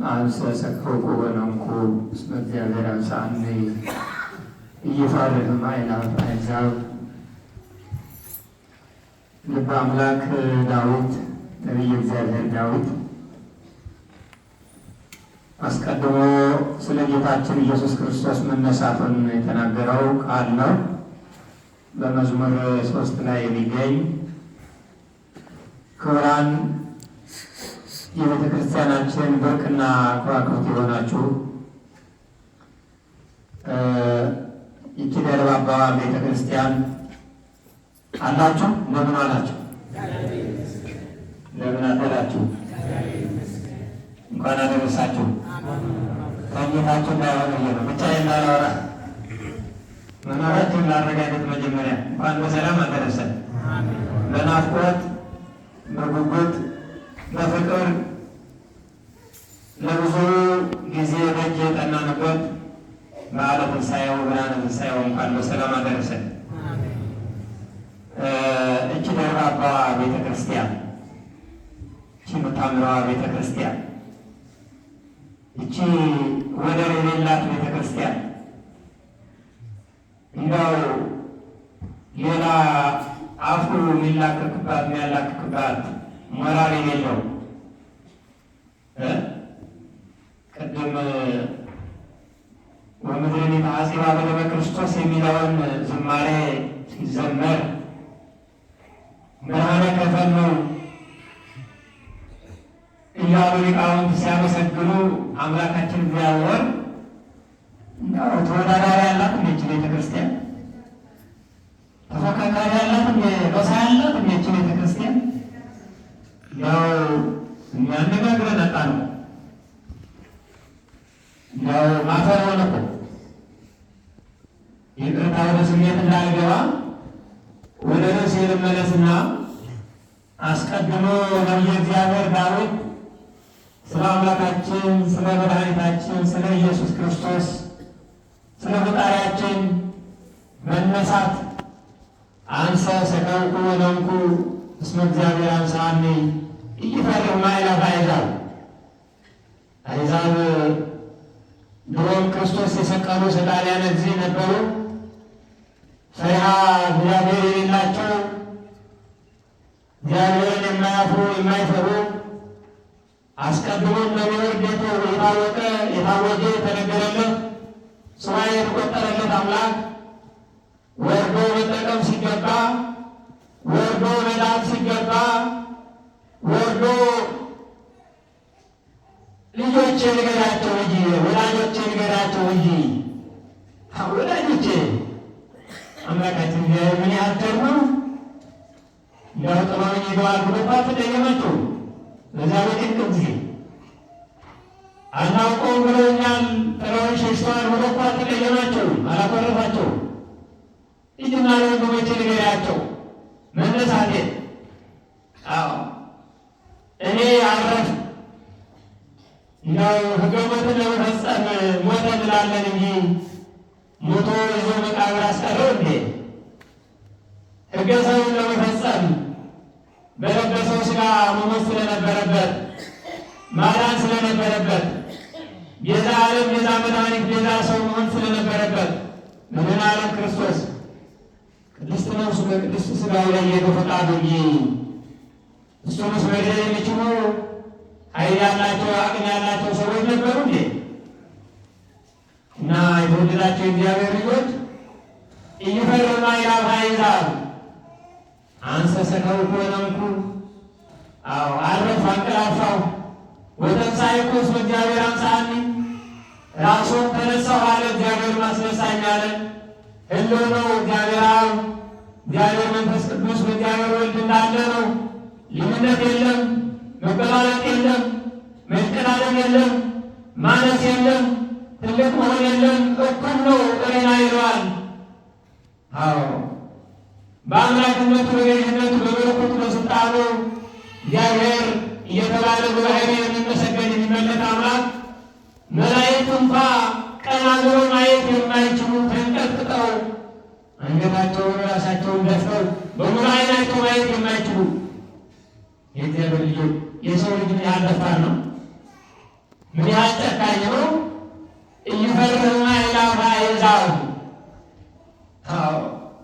አንሰ ሰከውኩ ወነንኩ እስመ እግዚአብሔር አንሣእኒ ኢይፋርህ ማእላፍ አሕዛብ። ልበ አምላክ ዳዊት ነቢየ እግዚአብሔር ዳዊት አስቀድሞ ስለ ጌታችን ኢየሱስ ክርስቶስ መነሳቱን የተናገረው ቃል ነው። በመዝሙር 3 ላይ የሚገኝ ክቡራን የቤተ ክርስቲያናችን ብርቅና ከዋክብት የሆናችሁ ይቺ ደርባባዋ ቤተ ክርስቲያን አላችሁ። እንደምን አላችሁ? እንደምን አደራችሁ? እንኳን አደረሳችሁ። ተኝታችሁ እንዳይሆን ነው ብቻ የማላወራ መኖራችሁን ላረጋግጥ። መጀመሪያ እንኳን በሰላም አደረሰን። በናፍቆት በጉጉት በፍቅር ለብዙ ጊዜ ደጅ የጠናንበት በዓለ ትንሣኤው ብርሃነ ትንሣኤው እንኳን በሰላም አደረሰን። እቺ ደርባባዋ ቤተ ክርስቲያን፣ እቺ የምታምረዋ ቤተ ክርስቲያን፣ እቺ ወደር የሌላት ቤተ ክርስቲያን እንዲያው ሌላ አፉ የሚያላክክባት ሞራል የሌለው ቅድም ወምድርን የተሐጽባ በደመ ክርስቶስ የሚለውን ዝማሬ ሲዘመር ብርሃነ ከፈኑ እያሉ ሊቃውንት ሲያመሰግኑ አምላካችን እግዚአብሔር እንደው ተወዳዳሪ ያላት እንዴች ቤተ ክርስቲያን? ተፎካካሪ ያላት በሳ ያላት እንዴች ቤተ ክርስቲያን? ያው የሚያነጋግረን አጣ ነው። ያው ማፈር ሆነ እኮ። ይቅርታ ወደ ስሜት እንዳልገባ ወደ ርዕስ ልመለስና አስቀድሞ ነቢየ እግዚአብሔር ዳዊት ስለ አምላካችን ስለ መድኃኒታችን ስለ ኢየሱስ ክርስቶስ ስለ ፈጣሪያችን መነሳት አንሰ ሰከውኩ ወነንኩ እስመ እግዚአብሔር አንሣእኒ ኢይፈርህ ማእላፍ አሕዛብ። አሕዛብ ድሮም ክርስቶስ የሰቀሉ ሰቃልያነ እግዚእ ነበሩ። ፈሪሃ እግዚአብሔር የሌላቸው እግዚአብሔርን የማያፍሩ የማይፈሩ አስቀድሞም በሚወርድ የታወጀ የተነገረለት ሥራዬ የተቆጠረለት አምላክ ወርዶ መጠቀም ሲገባ ወርዶ መዳን ሲገባ ወርዶ ልጆቼ ንገዳቸው እንጂ ወላጆቼ ንገዳቸው እንጂ ወላጆቼ አምላካችን ምን ያህል ደግሞ ያው ጥሎኝ ይገባል ብሎባት ተደየመችው። በዚያ በጭንቅ ጊዜ አናውቀውም ብለውኛል ጥለውን ሸሽተዋል ብሎ እኳ ተቀየማቸው፣ አላኮረፋቸው። ልጅና ለወንድሞቼ ንገሪያቸው መነሳቴን። አዎ እኔ አረፍ ያው ሕገ ሞትን ለመፈጸም ሞተ እንላለን እንጂ ሞቶ ይዞ መቃብር አስቀረው እንዴ? ሕገ ሰውን ለመፈጸም በለበሰው ሥጋ መሞት ስለነበረበት ማዳን ስለነበረበት ቤዛ ዓለም ቤዛ መድኃኒት ቤዛ ሰው መሆን ስለነበረበት መድኃኔ ዓለም ክርስቶስ ቅድስት ነፍሱ በቅድስት ሥጋው ላይ የሄደው ፈቃዱ እንጂ እሱንስ መግደል የሚችሉ ኃይል ያላቸው አቅም ያላቸው ሰዎች ነበሩ እንዴ? እና የተወደዳቸው እግዚአብሔር ልጆች ኢይፈርህ ማእላፍ አሕዛብ አንሰ ሰከውኩ ወነንኩ። አዎ አረፍ አንቀላፋው። ወተንሣእኩ እስመ እግዚአብሔር አንሣእኒ ራሱን ተነሳሁ አለ እግዚአብሔር ማስነሳኝ አለ። ሕልው ነው እግዚአብሔር አብ እግዚአብሔር መንፈስ ቅዱስ በእግዚአብሔር ወልድ እንዳለ ነው። ልዩነት የለም፣ መበላለጥ የለም፣ መቀዳደም የለም፣ ማነስ የለም፣ ትልቅ መሆን የለም። እኩል ነው እኔና ይለዋል። አዎ በአምላክነቱ በገዥነቱ በመለኮቱ በስልጣኑ እግዚአብሔር እየተባለ በባህሪ የሚመሰገን የሚመለክ አምላክ መላእክት እንኳ ቀና ብለው ማየት የማይችሉ ተንቀጥቅጠው አንገታቸውን ራሳቸውን ደፍተው በሙሉ ዓይናቸው ማየት የማይችሉ የእግዚአብሔር ልጆች የሰው ልጅ ያህል ደፋር ነው? ምን ያህል ጨካኝ ነው! እይፈርህማ ኢላፈ አሕዛብ።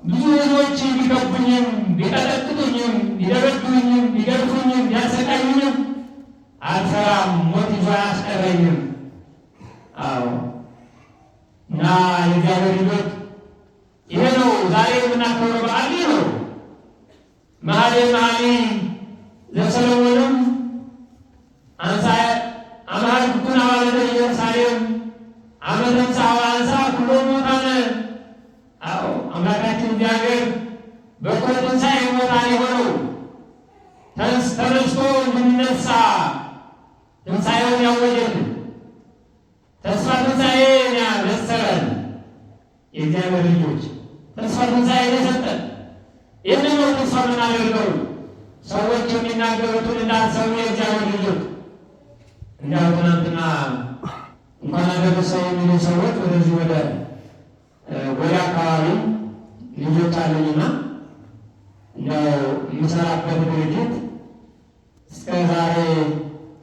ብዙ ሕዝቦች ቢከቡኝም ቢቀጠቅጡኝም ቢደበድቡኝም ቢገርፉኝም ቢያሰቃዩኝም አልፈራም፣ ሞት ይዞ አያስቀረኝም። እና የእግዚአብሔር ልጆች ይሄ ነው ዛሬ የምናከብረው በዓል ነው። መኃልየ መኃልይ ዘሰሎሞንም አንሳ አማልክቱን አዋልደ ኢየሩሳሌም አመ ተንሥአ ወአንሣ ኩሎ ሙታነ። አምላካችን እግዚአብሔር በኩረ ትንሣኤ ሙታን የሆነው ተነስቶ እንድንነሳ ትንሣኤውን ያወጀልን ተስፋ ትንሣኤን ያበሰረን የእግዚአብሔር ልጆች ተስፋ ትንሣኤን የሰጠን ይህንን ነው ተስፋ የምናደርገው። ሰዎች የሚናገሩትን እንዳትሰሙ የእግዚአብሔር ልጆች። እንዲያው ትናንትና እንኳን አደረሰው የሚሉ ሰዎች ወደዚህ ወደ አካባቢ ልጆች አለኝና እንዲያው የምሰራበት ድርጅት እስከ ዛሬ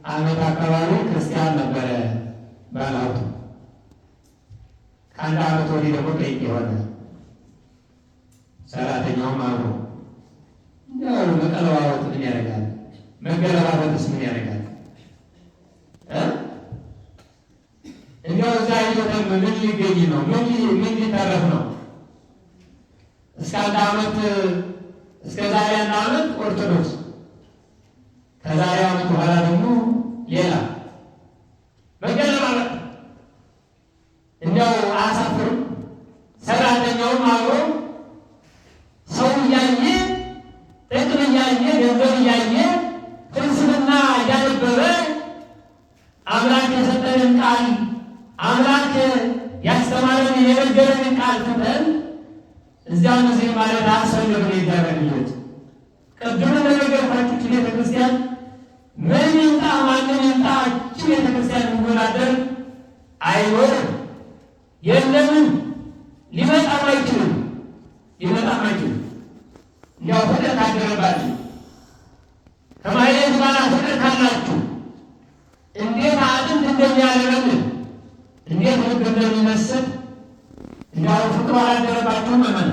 ዓመት አካባቢ ክርስቲያን ነበረ ባለሀብቱ። ከአንድ ዓመት ወዲህ ደግሞ ጴንጤ የሆነ ሰራተኛውም አብሮ እንዲያው መቀለዋወጥ ምን ያደርጋል? መገለባበጥስ ምን ያደርጋል? እንዲያው እዛ ይዞተም ምን ሊገኝ ነው? ምን ሊተረፍ ነው? እስከ አንድ ዓመት እስከ ዛሬ አንድ ዓመት ኦርቶዶክስ፣ ከዛሬ ዓመት በኋላ ደግሞ ሌላ መገለባበጥ። እንዲያው አያሳፍርም? ሰራተኛውም አብሮ ሰው እያየ ጥቅም እያየ ገንዘብ እያየ ፍልስፍና እያነበበ አምላክ የሰጠንን ቃል አምላክ ያስተማረን የነገረንን ቃል ትተን እዚያው እዚህ ማለት አያስፈልግም። የእግዚአብሔር ልጆች ቅድም እንደነገርኳችሁ ቤተ ክርስቲያን ምን ይምጣ ማንም ይምጣ ቤተ ክርስቲያን የሚወዳደር አይኖርም፣ የለምም፣ ሊመጣም አይችልም። እንዲያው ፍቅር ካደረባችሁ ከማየት ጋር ፍቅር ካላችሁ እንዴት አጥንት እንደሚያለመልም እንዴት ልብ እንደሚመስል እንዲያው ፍቅሩ አላደረባችሁም። መመን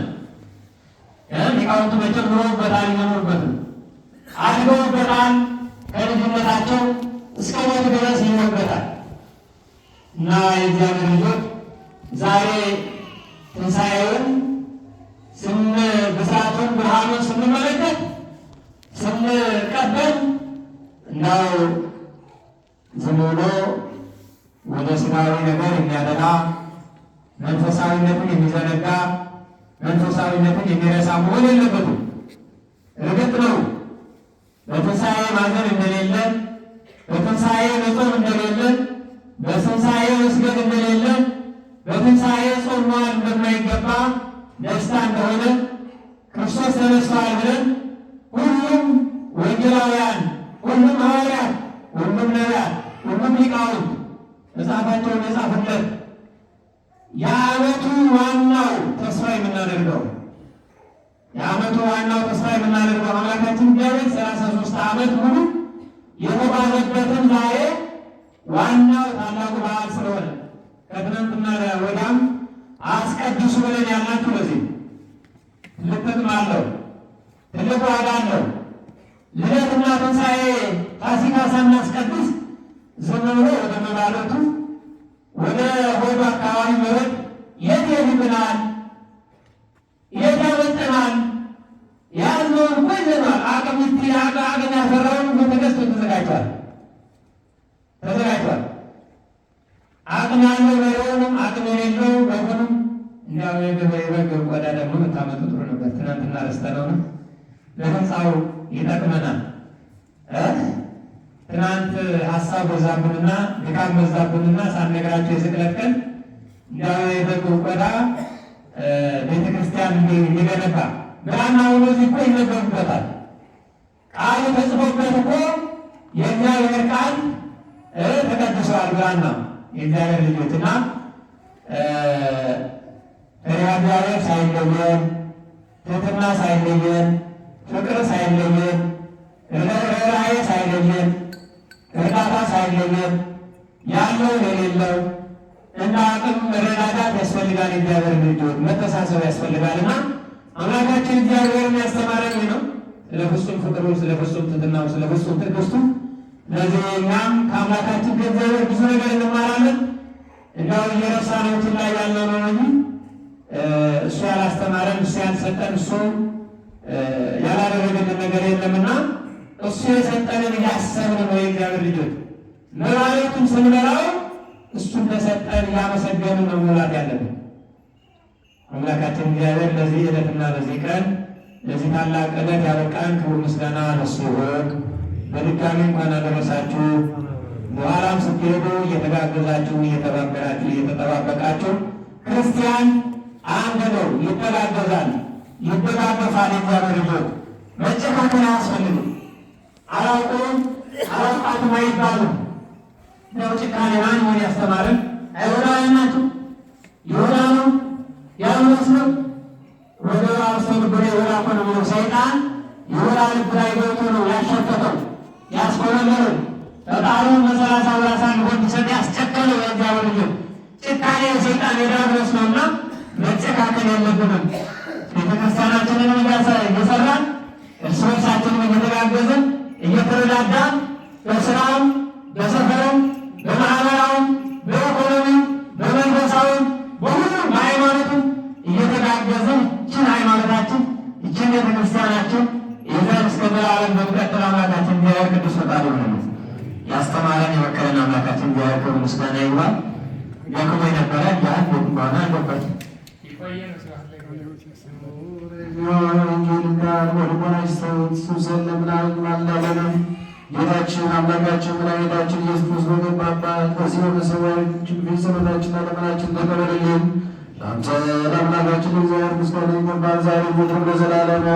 ሊቃውንቱ መቼም ኖሩበታል፣ ይኖሩበትም አድገውበታል። ከልጅነታቸው እስከ ሞት ድረስ ይኖሩበታል። እና የእግዚአብሔር ልጆች ዛሬ ትንሣኤውን ብስራቱን ብርሃኑን ስንመለከት ስንቀበል እንዳው ዝም ብሎ ወደ ሥጋዊ ነገር የሚያደላ መንፈሳዊነትን የሚዘነጋ መንፈሳዊነትን የሚረሳ መሆን የለበትም። እርግጥ ነው በትንሣኤ ማዘን እንደሌለን፣ በትንሣኤ መጾም እንደሌለን፣ በትንሣኤ መስገድ እንደሌለን፣ በትንሣኤ ጾም መዋል እንደማይገባ ደስታ እንደሆነ ክርስቶስ ተነስቷል ብለን ሁሉም ወንጌላውያን፣ ሁሉም ሐዋርያት፣ ሁሉም ነቢያት፣ ሁሉም ሊቃውንት መጽሐፋቸውን የጻፉለት የዓመቱ ዋናው ተስፋ የምናደርገው አምላካችን እግዚአብሔር 33 ዓመት ሙሉ የተጓዘበትን ዛሬ ዋናው ታላቁ በዓል ስለሆነ ከትናንትና ወዲያም አስቀድሱ ብለን ያልናችሁ በዚህ ትልቅ ጥቅም አለው፣ ትልቅ ዋጋ አለው። ልደትና ትንሣኤ ፋሲካ ሳናስቀድስ ዝም ብሎ ወደ መባለቱ ወደ ሆዱ አካባቢ መሄድ የት ይብናል? የት ያመጠናል? ያልነውን እኮ ይዘናል። አቅም ያፈራውን ተገዝቶ ተዘጋጅቷል። አቅም ያለው በሬውንም አቅም የሌለው በጎንም እንዲያው የበግ ቆዳ ደግሞ ብታመጡ ጥሩ ነበር። ትናንትና ረስተነው ነው። ለህንፃው ይጠቅመናል። ትናንት ሀሳብ በዛብንና ድካም በዛብንና ሳንነግራቸው የስቅለት ቀን እንዲያው የበግ ቆዳ ቤተክርስቲያን እንዲገነባ ብራና ሆኖ እኮ ይነበብበታል። ቃሉ ተጽፎበት እኮ የእግዚአብሔር ቃል ተቀድሰዋል። ብራና የእግዚአብሔር ልጆችና እግዚአብሔር ሳይለየን፣ ትሕትና ሳይለየን፣ ፍቅር ሳይለየን፣ ርኅራኄ ሳይለየን፣ እርዳታ ሳይለየን ያለው የሌለው እንደ አቅም መረዳዳት ያስፈልጋል። እግዚአብሔር ልጆች መተሳሰብ ያስፈልጋልና አምላካችን እግዚአብሔርን ያስተማረን ነው። ስለ ፍጹም ፍቅሩ፣ ስለ ፍጹም ትሕትናው፣ ስለ ፍጹም ትዕግስቱ። ስለዚህ እኛም ከአምላካችን ከእግዚአብሔር ብዙ ነገር እንማራለን። እንዲያው እየረሳነው ላይ ያለው ነው እንጂ እሱ ያላስተማረን፣ እሱ ያልሰጠን፣ እሱ ያላደረገልን ነገር የለምና እሱ የሰጠንን እያሰብን ነው። የእግዚአብሔር ልጆች መባለቱን ስንበላው እሱ እንደሰጠን እያመሰገንን ነው መብላት ያለብን። አምላካችን እግዚአብሔር ለዚህ ዕለትና ለዚህ ቀን ለዚህ ታላቅ ዕለት ያበቃን ክቡር ምስጋና ለእሱ ይሁን። በድጋሚ እንኳን አደረሳችሁ። በኋላም ስትሄዱ እየተጋገዛችሁ እየተባበራችሁ እየተጠባበቃችሁ ክርስቲያን አንድ ነው፣ ይተጋገዛል፣ ይደጋገፋል። የእግዚአብሔር ልጆች መጨካከል አያስፈልግም። አላውቅም አላውቃትም አይባሉም። እንደው ጭካኔ ማን ይሆን ያስተማርን? አይሁዳውያን ናቸው። ይሁዳ ነው ያሉት ነው ወደ ራሱ ልብ ላይ ይሁዳ እኮ ነው የሚለው ሰይጣን ይሁዳ ልብ ላይ ገብቶ ነው ያሸፈተው ያስኮለለለው ፈጣሪውን በሰላሳ ብራሳ ንጎድ ሰጥ ያስቸከለው። የእግዚአብሔር ልጆች ጭካኔ ሰይጣን የዳብሎስ ነውና መጨካከል የለብንም። ቤተክርስቲያናችንን እየሰራን እርስ በርሳችንን እየተጋገዝን እየተረዳዳን በስራም በሰፈርም በማህበራዊም በኢኮኖሚም በመንፈሳዊም በሁሉም በሃይማኖቱም እየተጋገዝን ይችን ሃይማኖታችን ይችን ቤተክርስቲያናችን ይዘን እስከ ዘላለም በሚቀጥል አምላካችን እግዚአብሔር ቅዱስ ፈቃዱ ነው። ያስተማረን የመከረን አምላካችን እግዚአብሔር ክብር ምስጋና ይግባል። ደክሞ የነበረ ያን በሆነ አልገባች ጌታችን አምላካችን መድኃኒታችን ኢየሱስ ክርስቶስ በገባባት በዚህ በመሰዊያችን ፊት ጸሎታችንና ልመናችንን ተቀበልልን። ለአንተ ለአምላካችን እግዚአብሔር ምስጋና ይገባል ዛሬም ዘወትርም ለዘላለሙ።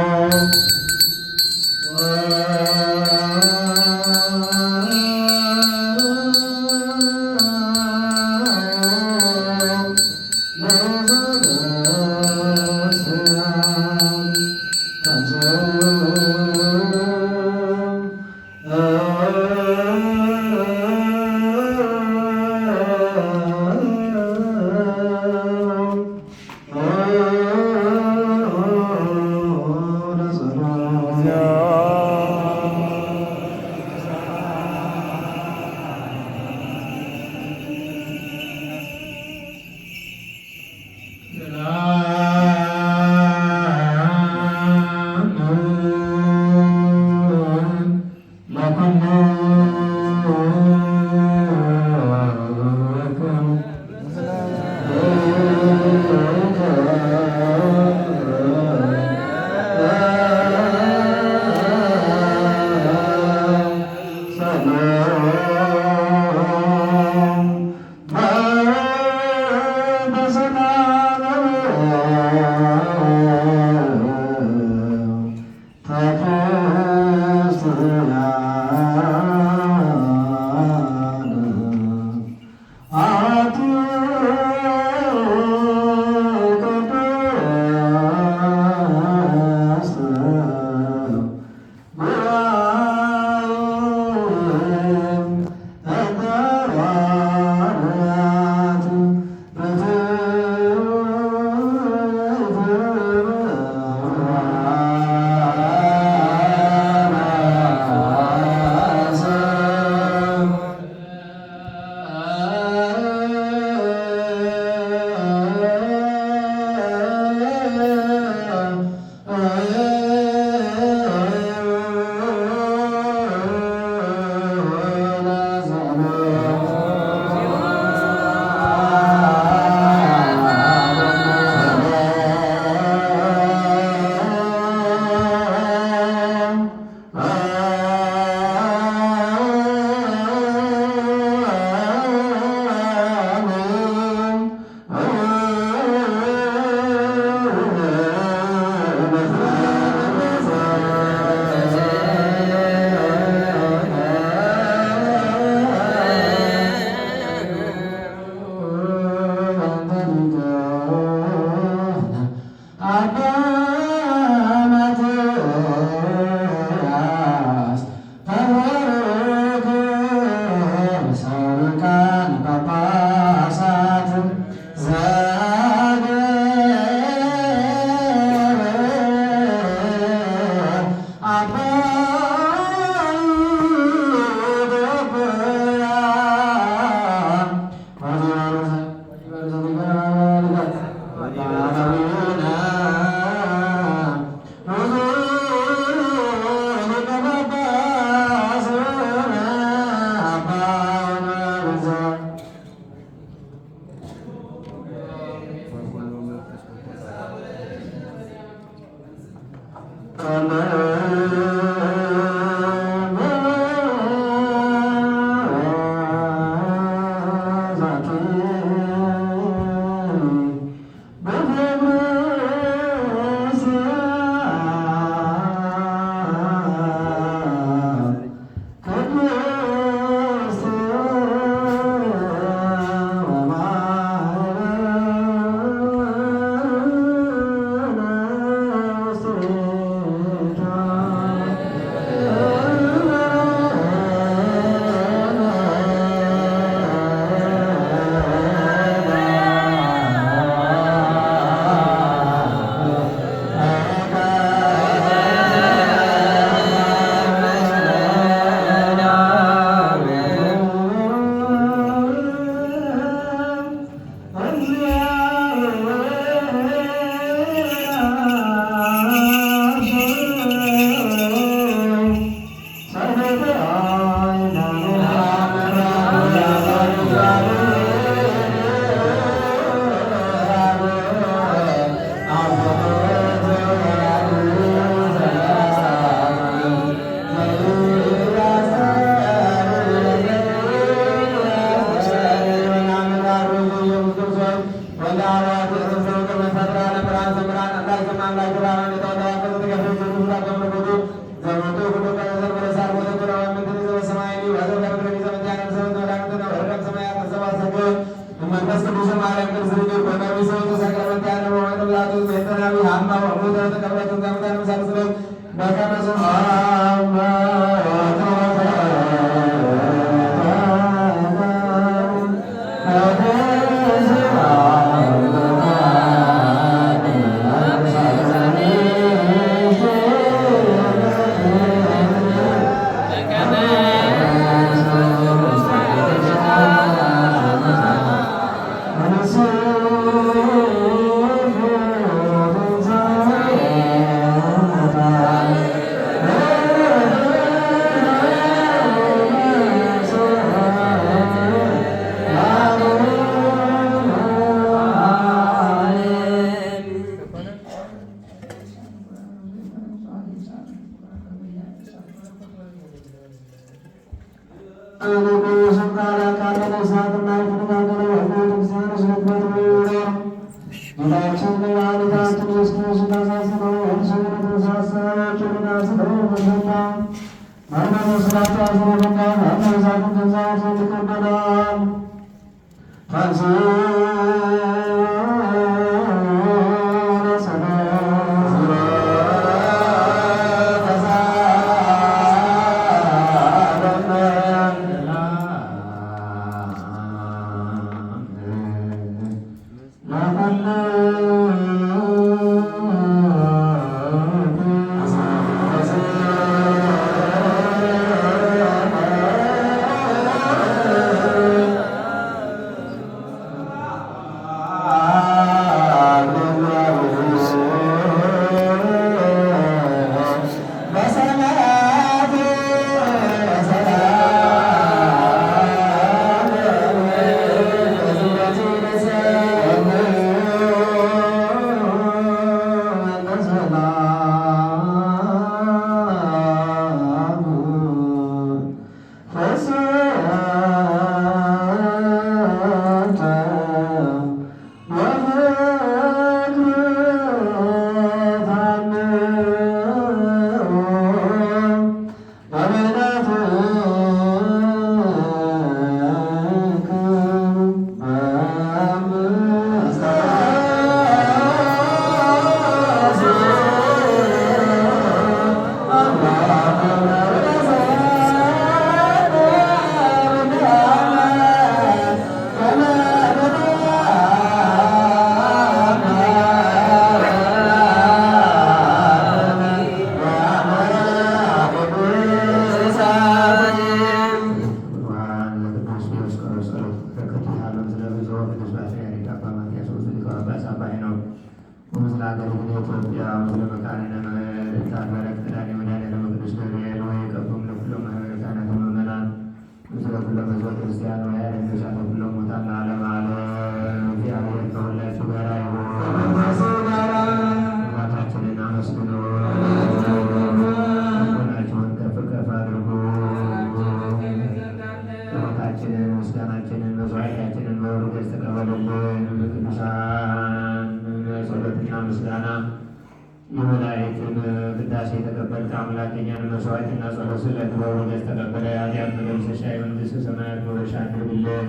የመላእክትን ቅዳሴ የተቀበልክ አምላክ የእኛን መስዋዕትና ጸሎት ስለተበወገዝ ተቀበለ። ኃጢአት መደምሰሻ የመንግሥተ ሰማያት መውረሻ አድርግልን።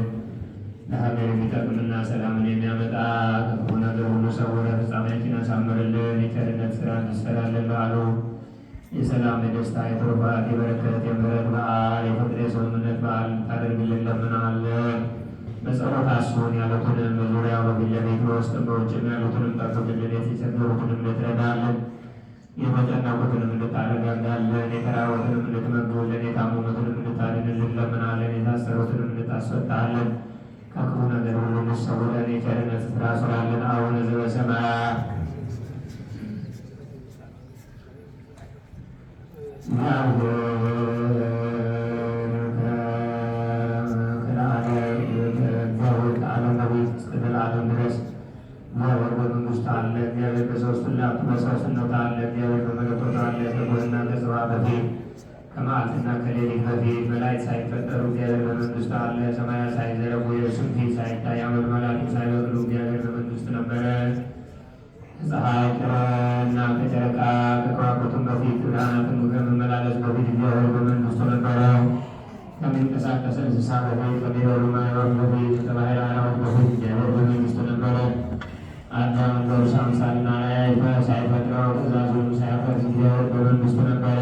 ለሀገር የሚጠቅምና ሰላምን የሚያመጣ ከክፉ ነገር ሁሉ ሰውረ ፍጻሜያችን አሳምርልን። የቸርነት ስራ እንዲሰራልን በዓሉ የሰላም የደስታ የትሩፋት የበረከት የምሕረት በዓል የፍቅር የስምምነት በዓል ታደርግልን ለምናለን። በጸሎት አስቡን ያሉትንም በዙሪያው በፊት ለፊት በውስጥም በውጭም ያሉትንም ጠብቅልን። የተቸገሩትንም እንድትረዳለን፣ የተጨነቁትንም እንድታረጋጋለን፣ የተራቡትንም እንድትመግቡልን፣ የታመሙትንም እንድታድንልን ለምናለን። የታሰሩትንም እንድታስፈታለን፣ ከክፉ ነገር ሁሉ እንድትሰውረን የቸርነት ስራ ስራልን። አቡነ ዘበሰማያት ከመዓልትና ከሌሊት በፊት መላእክት ሳይፈጠሩ እግዚአብሔር በመንግሥቱ አለ። ሰማያት ሳይዘረጉ የእርሱም ፊት ሳይታይ ዓመት መላእክት ሳይበቅሉ እግዚአብሔር በመንግሥቱ ነበረ። ከፀሐይ እና ከጨረቃ ከከዋክብቱም በፊት ብርሃናትን ከመመላለስ በፊት እግዚአብሔር በመንግሥቱ ነበረ። ከሚንቀሳቀስ እንስሳ በፊት ከሚበሩ ማዕበል በፊት ከባሕር አራዊት በፊት እግዚአብሔር በመንግሥቱ ነበረ። አዳም በእርሱ አምሳልና ላያይፈ ሳይፈጥረው ትእዛዙን ሳያፈርስ እግዚአብሔር በመንግሥቱ ነበረ።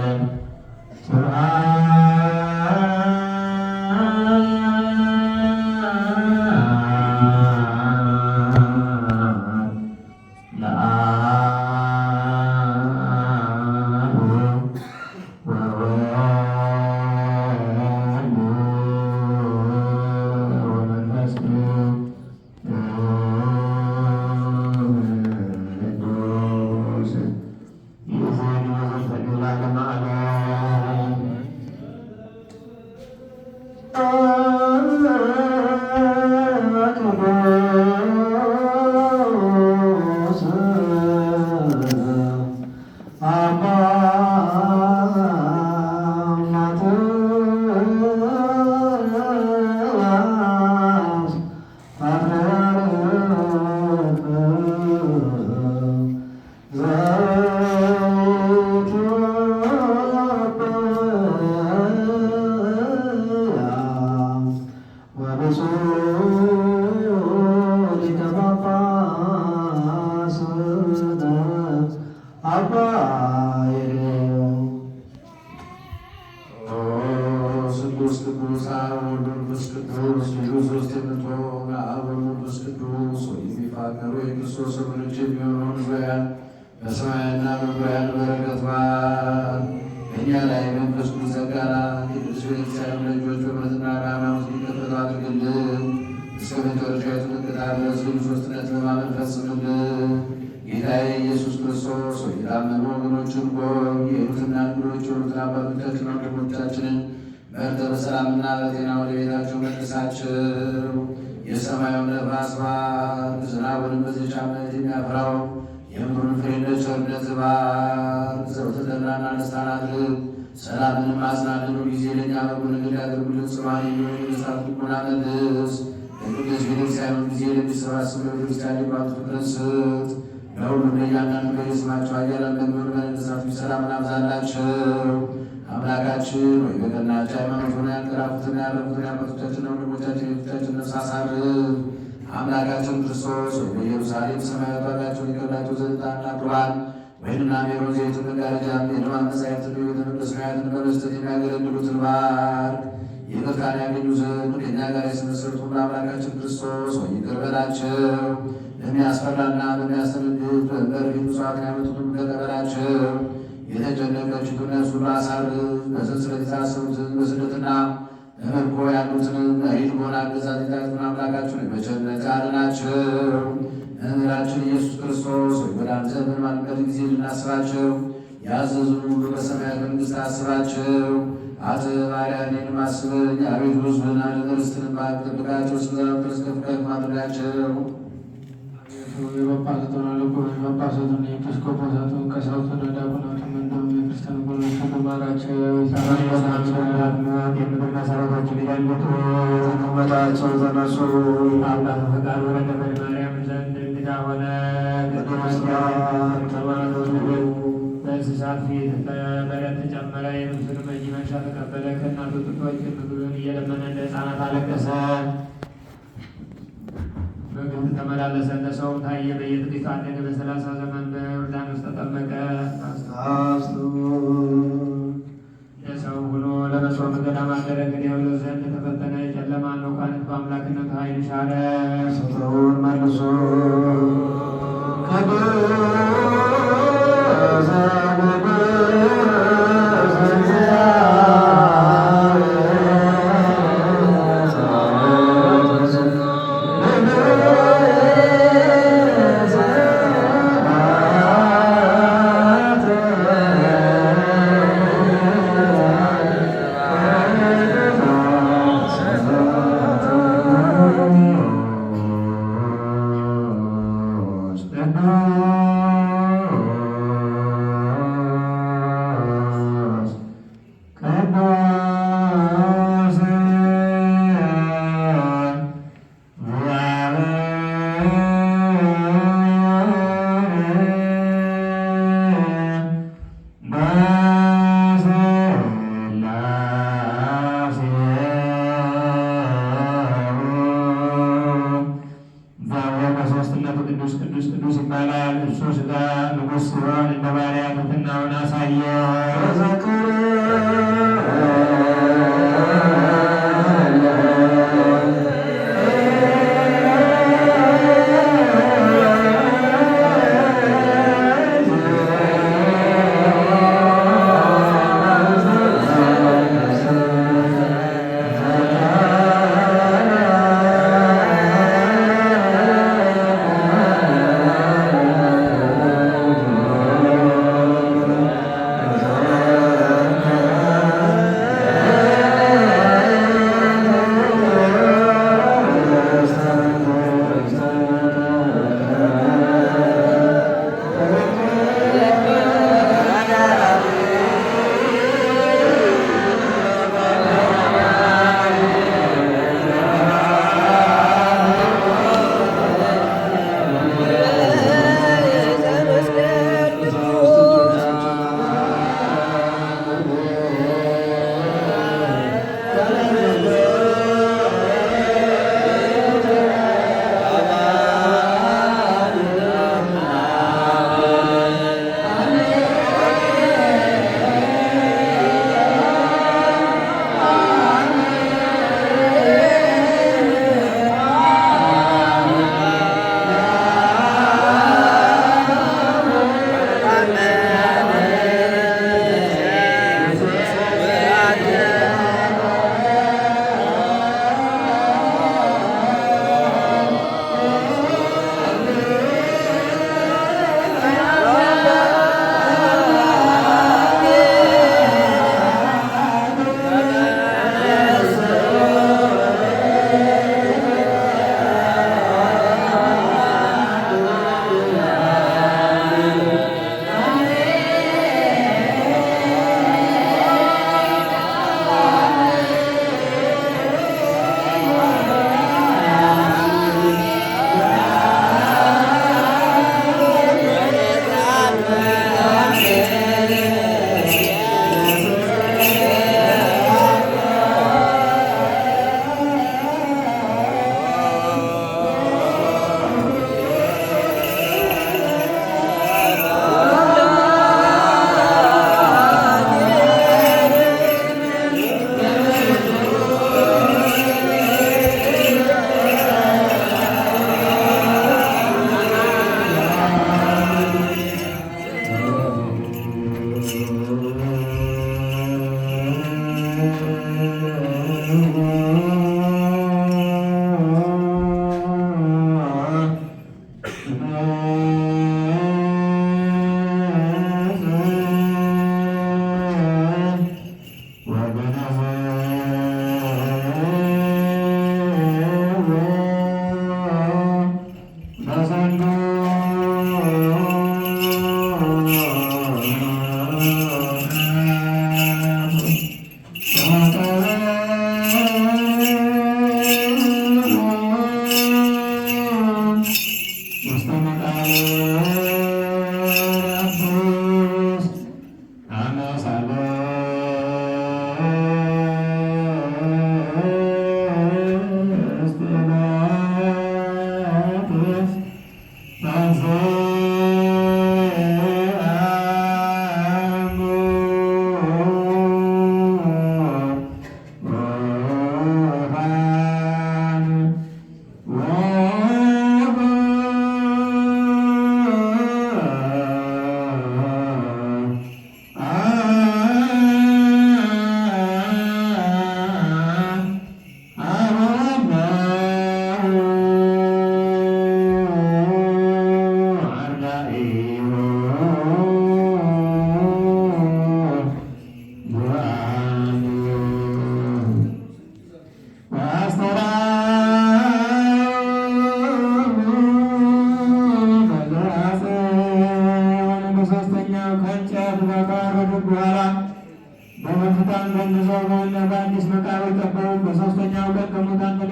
ሊቀ ጳጳሳት አባ ቅዱስ ቅዱስ አብ ወወልድ ወመንፈስ ቅዱስ ቅዱስ ሶስት የምትሆን አብ ወወልድ ወመንፈስ ቅዱስ የሚፋቀሩ የክርስቶስ ወገኖች የሚሆኑ ሕዝባውያን በሰማያትና በምድር በረከት በዓል በእኛ ላይ መንፈስ ቅዱስ ጸጋና ቅዱስ ቤተክርስቲያን ልጆች በእምነትና በሃይማኖት እንዲከፈቱ አድርግልን። እስከ መጨረሻዊቱ ጥቅታ ድረስ ሦስትነት በማመን ፈጽምልን። ጌታዬ ኢየሱስ ክርስቶስ ሆይ የታመኑ ወገኖችን ጎብኝ። የሄዱትና እንግዶች የሆኑትን አባቶቻችን ወንድሞቻችንን መርተህ በሰላምና በጤና ወደ ቤታቸው መልሳቸው። የሰማዩን ነፋስ ባርክ፣ ዝናቡንም በዚህች ዓመት የሚያፈራው የምድሩን ፍሬ እንደ ቸርነትህ ባርክ። ዘወትር ተድላና ደስታን አድርግ፣ ሰላምንም አጽናልን። ሁልጊዜ ለእኛ በጎ ነገር ያደርጉልን ጽኑዓን የሚሆኑ የነገሥታት ልቡና መልስ። ለቅዱስ ቤተክርስቲያን ጊዜ ለሚሰባሰቡ የቤተክርስቲያን ሊቃውንት ፍቅርን ስጥ። ለሁሉም ለእያንዳንዱ በየስማቸው ኃያላን በሚሆኑ በነገሥታቱ ሰላምን አብዛላቸው። አምላካችን ወይ በቀናች ሃይማኖት ሆነ ያንቀላፉትን ያረፉትን የአባቶቻችንና ወንድሞቻችን የፊታችን ነፍስ አሳርፍ። አምላካችን ክርስቶስ ወይ በኢየሩሳሌም ሰማያዊት ዋጋቸውን ይከፍላቸው ዘንድ ታላቅ ቁርባን ወይንና ሜሮን ዘይቱን መጋረጃ የደማን መጻሕፍትን የቤተ መቅደስ ንዋያትን በመስጠት የሚያገለግሉትን ባርክ። ይቅርታን ያገኙ ዘንድ ከእኛ ጋር የሰመሰሉት ሁሉ አምላካችን ክርስቶስ ወይ ይቅር በላቸው። ለሚያስፈራና ለሚያስደነግጥ በእንበርፊት ምጽዋትን ያመጡትን ተቀበላቸው። የተጨነቀችውን ነፍስ ሁሉ አሳርፍ። በሰንሰለት የታሰሩትን በስደትና በምርኮ ያሉትን መሪር በሆነ አገዛዝ የያዙትን አምላካችን በቸርነት አድናቸው። መምህራችን ኢየሱስ ክርስቶስ ወደ አንተ በምንማልድበት ጊዜ ልናስባቸው ያዘዙን ሁሉ በሰማያት መንግሥት አስባቸው። አተ ባሪያህን አስበኝ። አቤቱ ሕዝብህን አድን፣ ርስትህን ጠብቃቸው። እስከ ዘላለም ድረስ ከፍ ከፍ አድርጋቸው። የጳጳሳቱን አለቆች ጳጳሳቱን፣ የኤጲስቆጶሳቱን፣ ቀሳውስቱን፣ ዲያቆናቱን እንዲሁም የክርስቲያን ወገኖች ሁሉ ማራቸው። የምድር መሠረቶች ሊለልጡ ውበታቸው ተነሱ። አምላክ ፈቃድ ወደ ደብረ ማርያም ዘንድ እንግዳ ሆነ። በእንስሳት ፊት በበረት ተጨመረ። የልብሱንም እጅ መንሻ ተቀበለ። ከእናቱ ጡቶች ምግብን እየለመነ እንደ ሕፃናት አለቀሰ። በግብፅ ተመላለሰ፣ ለሰውም ታየ። በየጥቂቱ አደገ። በ30 ዘመን በዮርዳኖስ ተጠመቀ። ለሰው ሆኖ ለመጾም ገዳም አደረ። ከዲያብሎስ ዘንድ ተፈተነ። ጨለማ መኳንንት በአምላክነቱ ኃይል ሻረ። ስፍራውን መልሶ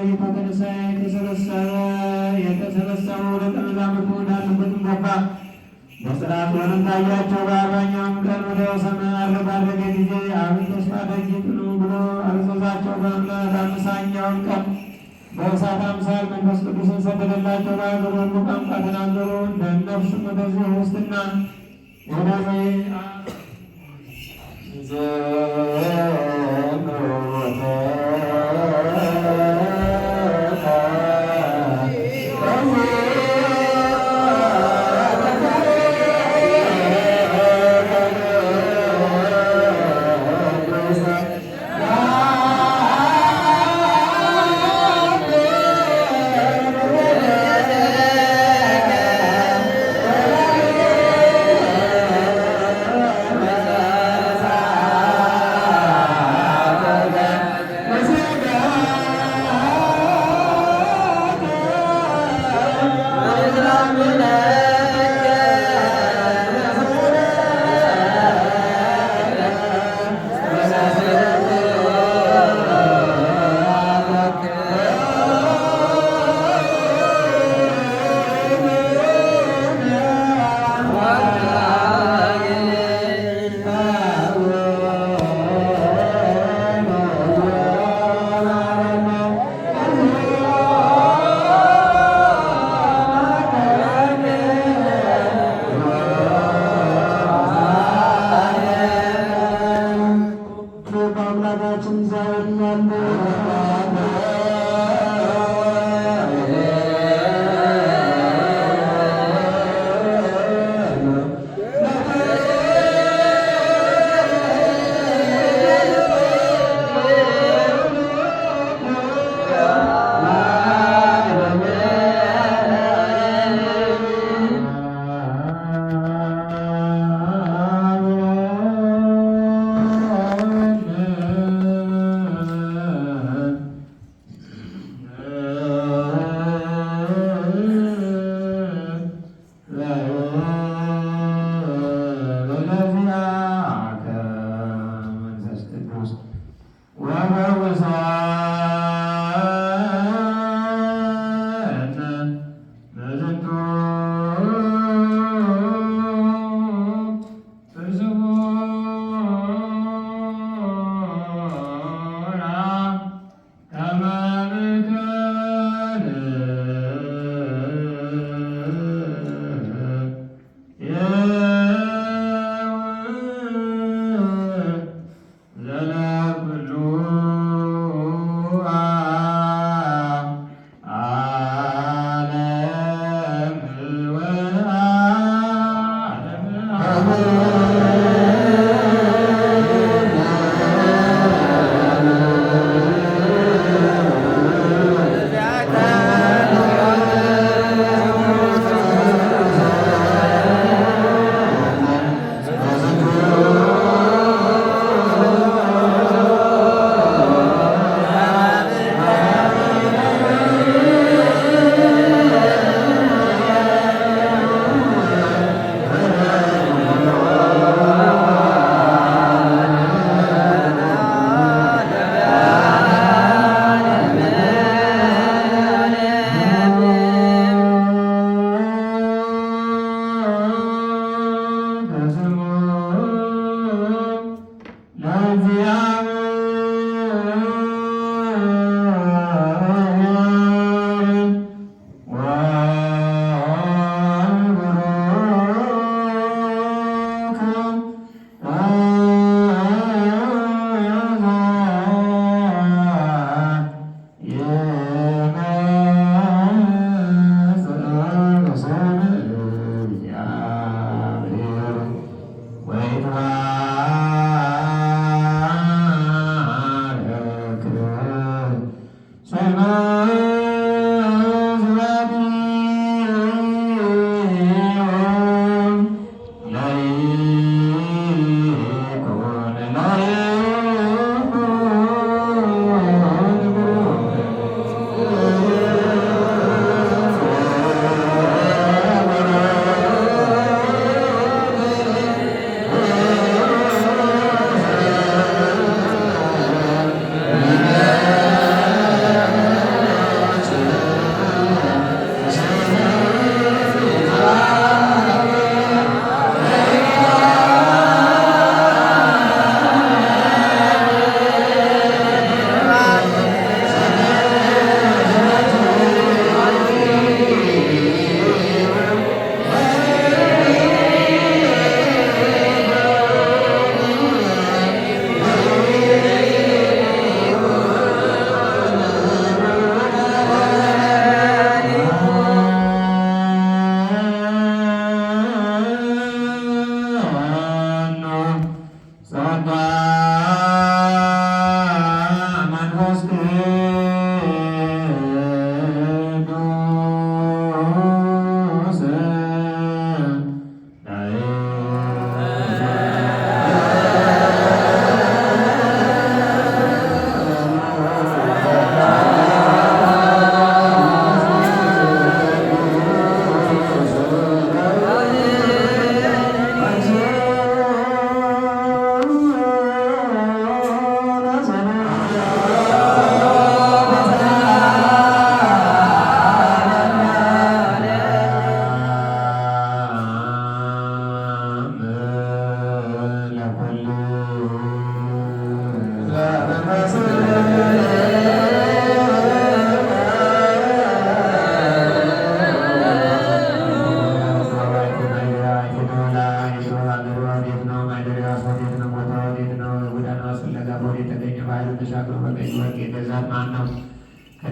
በሌሊቱ ትንሣኤ የተሰበሰቡ ደቀ መዛሙርቱ ወዳሉበትም ገባ። በጽናት ሆነም ታያቸው። በአርባኛውም ቀን ወደ ሰማይ ባረገ ጊዜ አብን ተስፋ ደጅ ጥኑ ብሎ አዘዛቸው። በአምሳኛውም ቀን በእሳት አምሳል መንፈስ ቅዱስን ሰደደላቸው። በአገሩ ሁሉ ቋንቋ ተናገሩ። በእነርሱም ወደዚህ ውስጥና ወደዚህ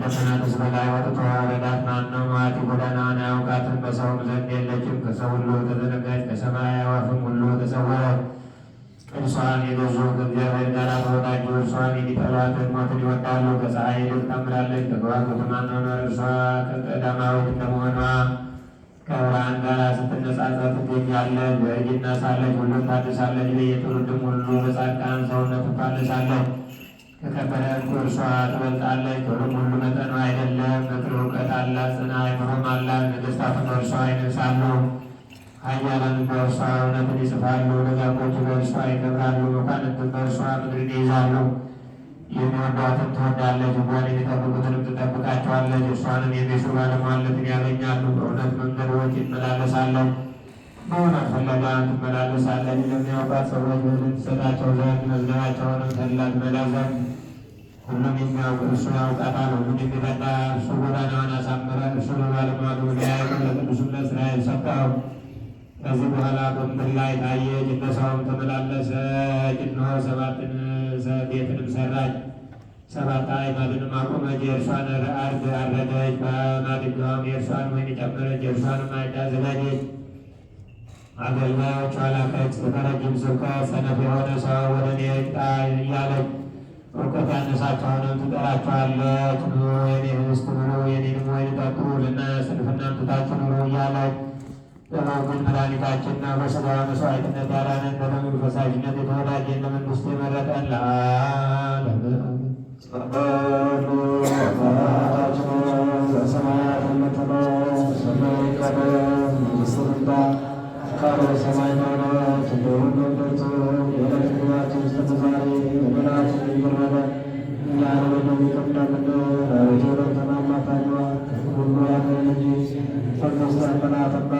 ከደመናትስ በላይ ወጥቶ ረዳት ማን ነው? ሟቲ ጎዳናዋን አያውቃትም፣ በሰውም ዘንድ የለችም። ከሰው ሁሉ ተዘነጋች፣ ከሰማይ አዕዋፍም ሁሉ ተሰወረች። እርሷን የገዙ ከእግዚአብሔር ጋር ተወዳጁ፣ እርሷን የሚጠሏት ሞትን ይወዳሉ። ከፀሐይ ይልቅ ታምራለች፣ ከከዋክብት ማንሆነር። እርሷ ከቀዳማዊት እንደመሆኗ ከብርሃን ጋር ስትነጻጸር ትገኛለች። በእርጅና ሳለች ሁሉን ታድሳለች፣ በየትውልድም ሁሉ በጻድቃን ሰውነቱን ታድሳለች። ከከበረ ዕንቁ እርሷ ትበልጣለች፣ ክብርም ሁሉ መጠኗ አይደለም። ምክር እውቀት አላት፣ ጽና አእምሮም አላት። ነገሥታትም በእርሷ ይነግሣሉ፣ ኃያላንም በእርሷ እውነትን ይጽፋሉ። ደጋጎቹ በእርሷ ይከብራሉ፣ መኳንንትም በእርሷ ምድርን ይይዛሉ። የሚወዷትን ትወዳለች፣ ሕጓን የሚጠብቁትንም ትጠብቃቸዋለች። እርሷንም የሚሹ ባለሟልነትን ያገኛሉ። በእውነት መንገዶች ይመላለሳሉ፣ በእውነት ፍለጋን ትመላለሳለች። ለሚያውቋት ሰዎች ምሕረትን ትሰጣቸው ዘንድ መዝገባቸውንም ተድላ ትመላ ዘንድ ሁሉም የሚያውቅ እርሱ ያውቃታል። ሁሉም የሚረዳ እርሱ ጎዳናዋን አሳመረ። እርሱ ለባለሟሉ ለያዕቆብ ለቅዱሱም ለእስራኤል ሰጠው። ከዚህ በኋላ በምድር ላይ ታየች፣ እንደ ሰውም ተመላለሰች። እነሆ ሰባትን ቤትንም ሰራች፣ ሰባት አዕማድንም አቆመች። የእርሷን ረአድ አረደች፣ በማድጋዋም የእርሷን ወይን ጨመረች፣ የእርሷንም ማዕድ አዘጋጀች። አገልጋዮቿ ላከች። በረጅም ስብከት ሰነፍ የሆነ ሰው ወደ እኔ ይምጣ እያለች እውቀት ያነሳቸውንም ትጠራቸዋለች። ኑ የኔ ኅብስት ብሉ፣ የኔንም ወይን ጠጡ፣ ስንፍናን ትታችሁ ኑሩ እያለች በሞት መድኃኒታችን ነው። በሥጋ መስዋዕትነት ያዳነን፣ በደሙ ፈሳሽነት የተወዳጀን፣ ለመንግሥቱ የመረጠን ለዓለሙ በሰማያት የምትኖር ስምህ ይቀደስ፣ መንግሥትህ ትምጣ፣ ፈቃድህ በሰማይ እንደሆነች እንዲሁም በምድር ትሁን። የዕለት እንጀራችንን ስጠን ዛሬ፣ በደላችንን ይቅር በለን እኛንም እንደምንቅር እንደምንል። አቤቱ ወደ ፈተና አታግባን፣ ከክፉ ሁሉ አድነን እንጂ መንግሥት ያንተ ናትና።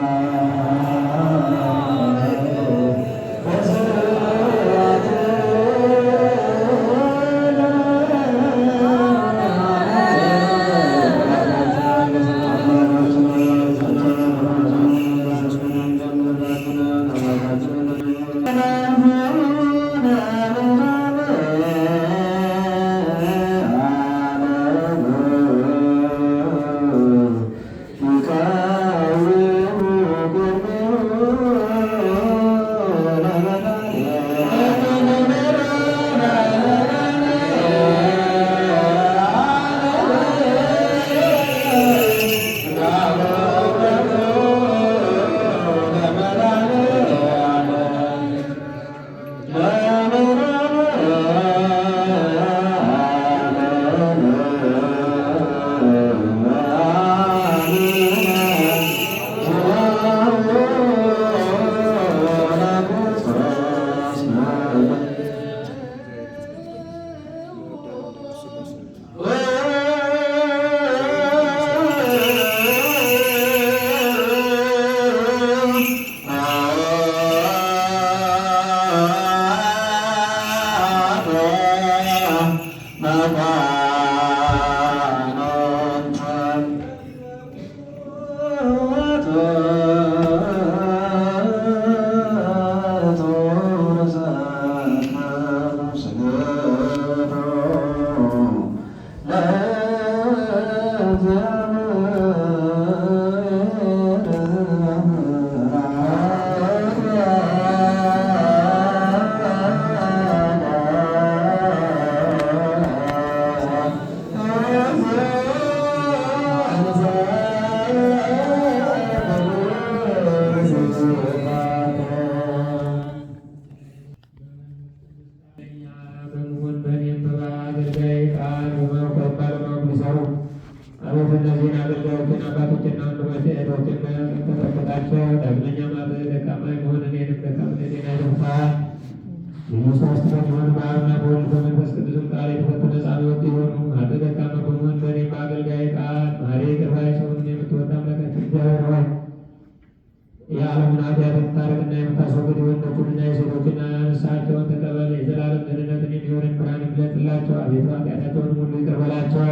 የዓለምን ኃጢአት የምታርቅና የምታስወግድ የወንዶችንና የሴቶችን ንስሐቸውን ተቀበል። የዘላለም ደህንነትን የሚሆንን ብርሃን ይግለጥላቸው። አቤቱ ኃጢአታቸውን ሁሉ ይቅር በላቸው።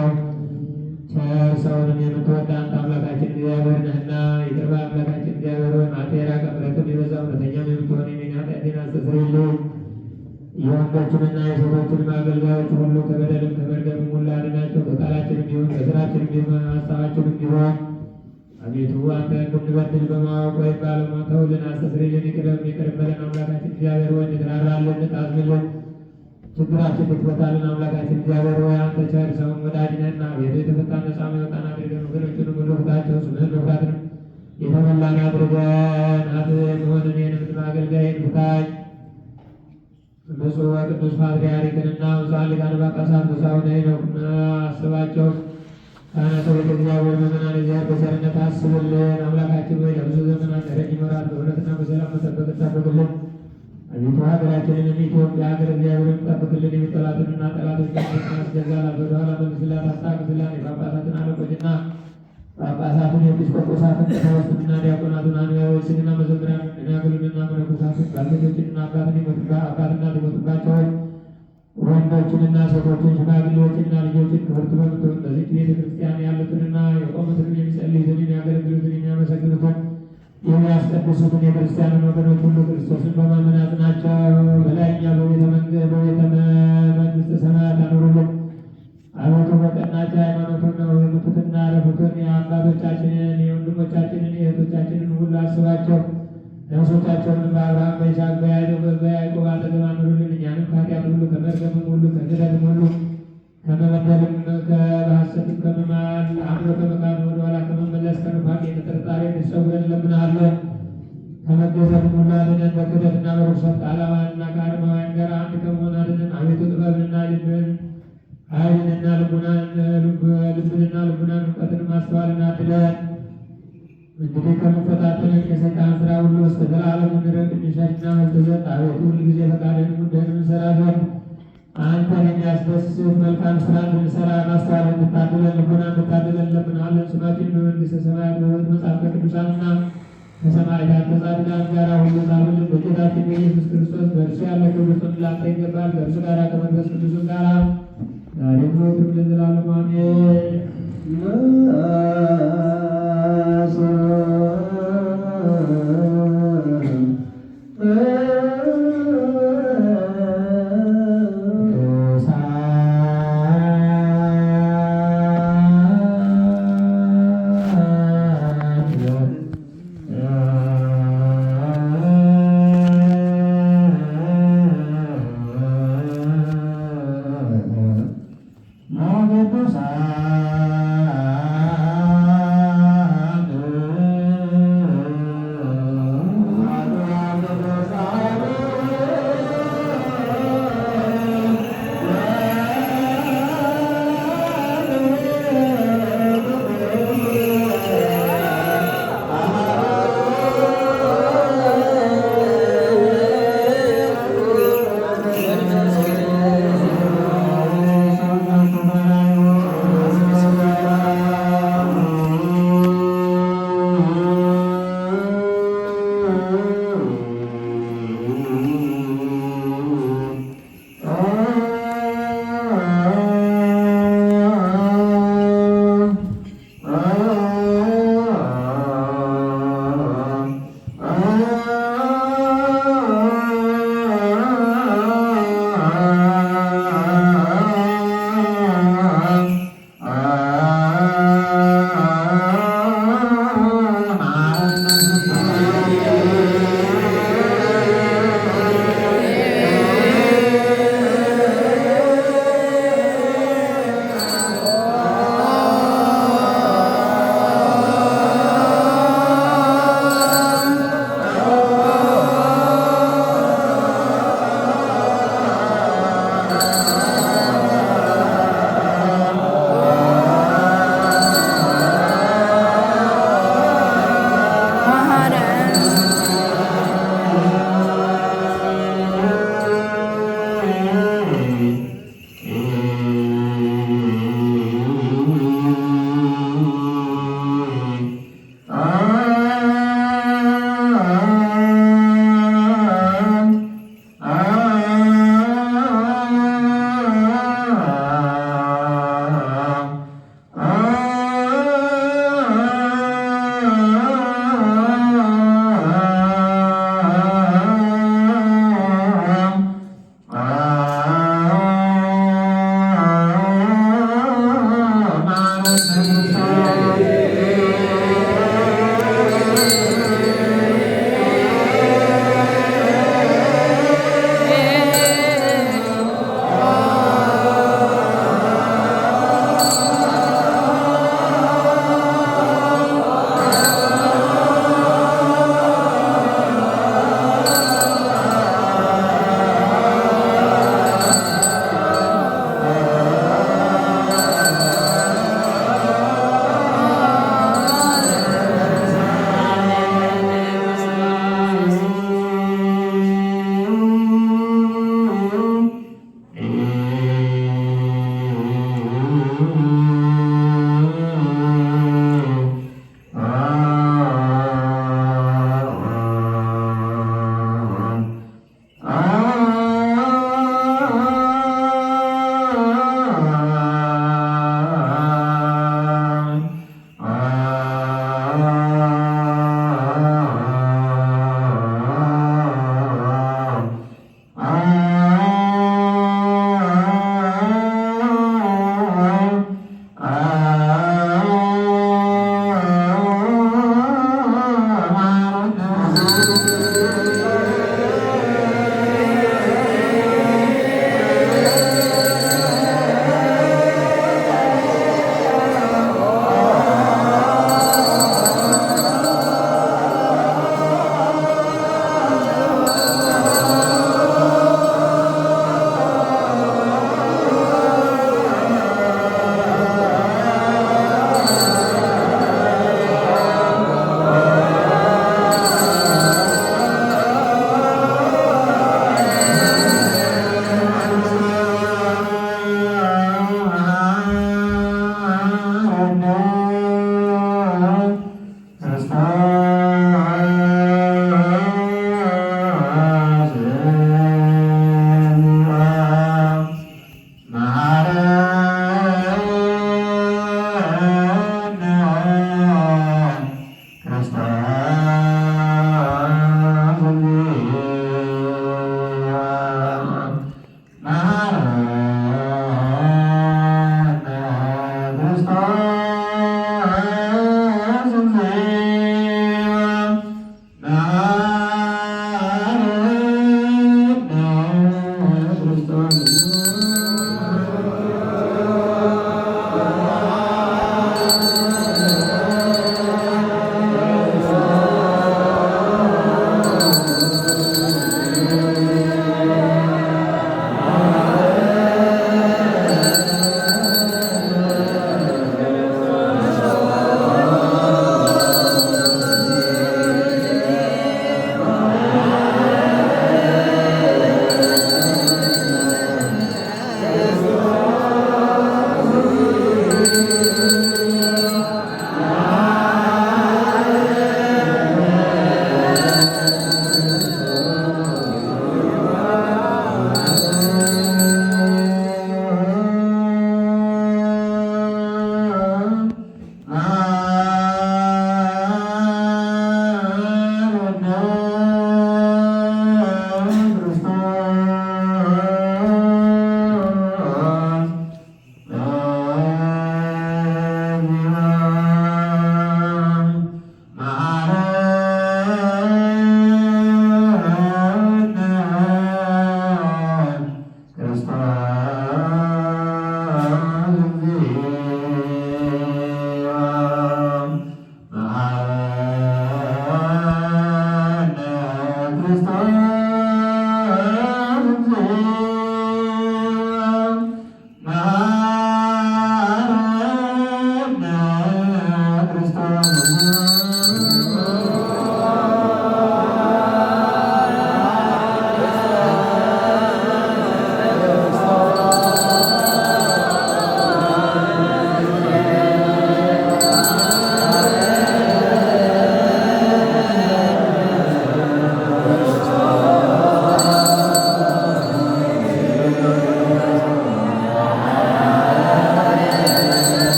ቸር ሰውንም የምትወድ አንተ አምላካችን እግዚአብሔር ነህና ይቅር በል። አምላካችን እግዚአብሔር ሆይ ማቴራ ከምሕረትም የበዛ እውነተኛም የምትሆን የኔን ኃጢአቴን አስተስርይልኝ። የሆነ የወንዶችንና የሴቶችንም አገልጋዮች ሁሉ ከበደልም ከመርገምም ሁሉ አድናቸው። በቃላችንም ቢሆን በሥራችንም ቢሆን ሐሳባችንም ቢሆን አቤቱ አንተ እንድንበድል በማወቅ ወይም ባለማወቅ ተውልን፣ አስተስርይልን፣ ይቅር በለን። አምላካችን እግዚአብሔር ሆይ እንድትራራልን፣ እንድታዝንልን፣ ችግራችን ልትፈታልን አምላካችን እግዚአብሔር ሆይ አንተ ቸር ሰውን ወዳጅ ነህና አቤቱ የተፈታን ነፃ የሚወጣን አድርገን ወገኖቹንም ሁሉ ፍታቸው። ስምህን መፍራትንም የተመላን አድርገን አብን ሆን እኔንም አገልጋይን ፍታኝ። ብፁዕ ወቅዱስ ፓትርያርክንና ብፁዓን ሊቃነ ጳጳሳት ብፁዓን ሄኖክን አስባቸው። ካህናተ ቤተ እግዚአብሔር ምእመናን እግዚአብሔር በቸርነት አስብልን። አምላካችን ሆይ ለብዙ ዘመናት ረጅም ወራት በእውነትና በሰላም መጠበቅ ጠብቅልን። አቤቱ ሀገራችንን ኢትዮጵያ ሀገር እግዚአብሔርን ጠብቅልን። የሚጠላትንና ጠላቶቻችንን አስገዛላት፣ ወደኋላ መልስላት፣ አስታግስላት። የጳጳሳትን አለቆችና ጳጳሳትን ኤጲስቆጶሳትን ቀሳውስትና ዲያቆናቱን አንባቢዎችንና መዘምራንን ደናግሉንና መነኮሳትን ባልቴቶችንና አባትና ሊሞቱባቸውን ወንዶችንና ሴቶችን ሽማግሌዎችንና ልጆችን ክብርት በምትሆን በዚች ቤተ ክርስቲያን ያሉትንና የቆሙትን የሚጸልዩትን የሚያገለግሉትን የሚያመሰግኑትን የሚያስቀድሱትን የክርስቲያንን ወገኖች ሁሉ ክርስቶስን በማመን አጽናቸው። በላይኛው በቤተ መንግሥተ ሰማያት አኑሩልን። አቤቱ በቀናች ሃይማኖቱን ነው የሞቱትና ያረፉትን የአባቶቻችንን የወንድሞቻችንን የእህቶቻችንን ሁሉ አስባቸው። ነፍሶቻቸውንም በአብርሃም በይስሐቅ በያዕቆብ አጠገብ አኑሩልን። እኛንም ከኃጢአት ሁሉ ከመርገምም ሁሉ ከክህደትም ሁሉ ከመበደልም በሐሰትም ከመማል አምሮ ከመካድ ወደኋላ ከመመለስ ከኑፋቄ ከጥርጣሬ እንድትሰውረን እንለምንሃለን። ከመገዛትም ሁሉ አድነን። በክህደትና በርኩሰት ከአላውያንና ከአረማውያን ጋር አንድ ከመሆን አድነን። አቤቱ ጥበብንና ኃይልንና ልብንና ልቡናን እውቀትን ማስተዋልን አድለን። እንግዲህ ከሚፈታተንን የሰይጣን ስራ ሁሉ እስከ ዘላለም እንድረግ እንሸሽና መልትዘት አቤቱ ሁልጊዜ ፈቃድህን ጉዳይን እንሰራ ዘንድ አንተን የሚያስደስት መልካም ስራ እንድንሰራ ማስተዋል እንድታድለን ልቡና እንድታድለን እንለምንሃለን። ስማችን በመንግሥተ ሰማያት በሕይወት መጽሐፍ ከቅዱሳንና ከሰማዕታት ከጻድቃን ጋር ሁሉ ጻፍልን። በጌታችን በኢየሱስ ክርስቶስ በእርሱ ያለ ክብር ላንተ ይገባል። ከእርሱ ጋር ከመንፈስ ቅዱስም ጋር ዛሬም ዘወትርም ለዘላለሙ አሜን። ቅዱሳን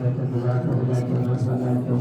በረከት ብዛት በሁላቸው ማስፈላቸው